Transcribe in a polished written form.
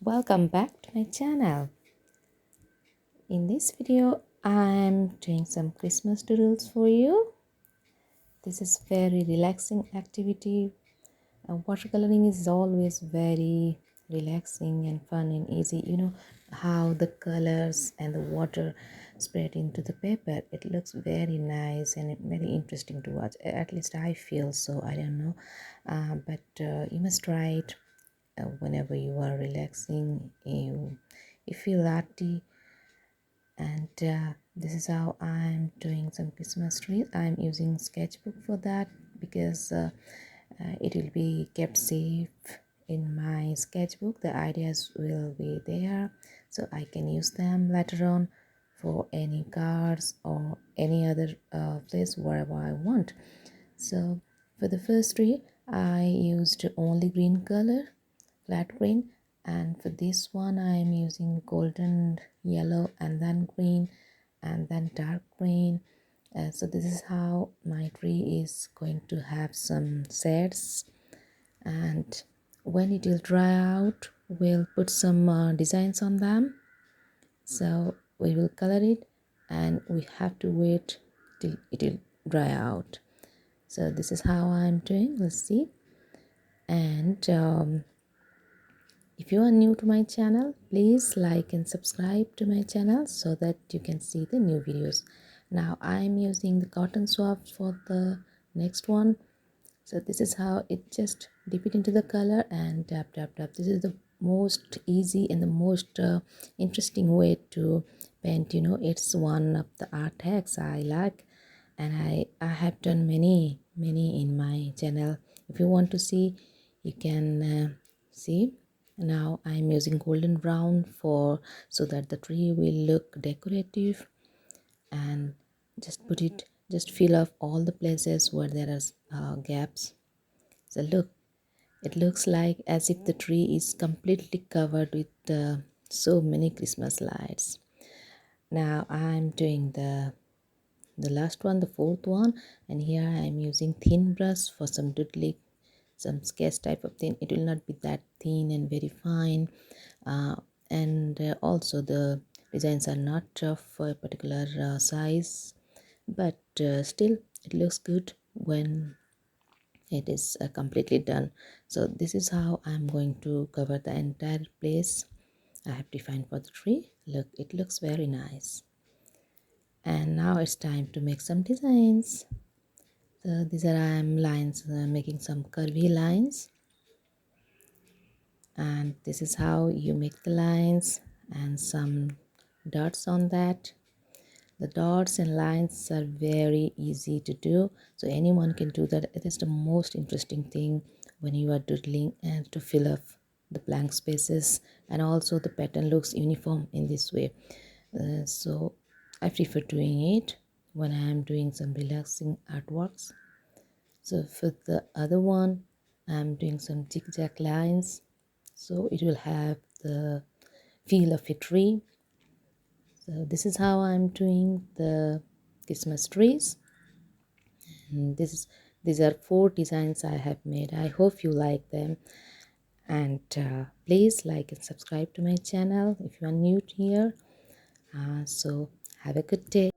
Welcome back to my channel. In this video I'm doing some Christmas doodles for you. This is very relaxing activity. Watercoloring is always very relaxing and fun and easy. You know how the colors and the water spread into the paper. It looks very nice and very interesting to watch. At least I feel so. I don't know, but you must try it whenever you are relaxing. You feel arty, and this is how I'm doing some Christmas trees. I'm using sketchbook for that because it will be kept safe in my sketchbook. The ideas will be there, so I can use them later on for any cards or any other place wherever I want. So for the first tree I used only green color, flat green, and for this one I am using golden yellow and then green and then dark green. So this is how my tree is going to have some shades, and when it will dry out we'll put some designs on them. So we will color it and we have to wait till it will dry out. So this is how I'm doing. Let's see. And if you are new to my channel, please like and subscribe to my channel so that you can see the new videos. Now I'm using the cotton swab for the next one. So this is how it, just dip it into the color and tap tap tap. This is the most easy and the most interesting way to paint. You know, it's one of the art hacks I like, and I have done many in my channel. If you want to see, you can see. Now I'm using golden brown for so that the tree will look decorative, and just fill up all the places where there are gaps. So look, it looks like as if the tree is completely covered with so many Christmas lights. Now I'm doing the last one, the fourth one, and here I'm using thin brush for some doodling, some sketch type of thing. It will not be that thin and very fine, and also the designs are not of a particular size, but still it looks good when it is completely done. So this is how I'm going to cover the entire place I have defined for the tree. Look, it looks very nice. And now it's time to make some designs. So these are lines, making some curvy lines, and this is how you make the lines and some dots on that. The dots and lines are very easy to do, so anyone can do that. It is the most interesting thing when you are doodling, and to fill up the blank spaces, and also the pattern looks uniform in this way. So I prefer doing it when I am doing some relaxing artworks. So for the other one I'm doing some zigzag lines, so it will have the feel of a tree. So this is how I'm doing the Christmas trees. And these are 4 designs I have made. I hope you like them, and please like and subscribe to my channel if you are new here. So have a good day.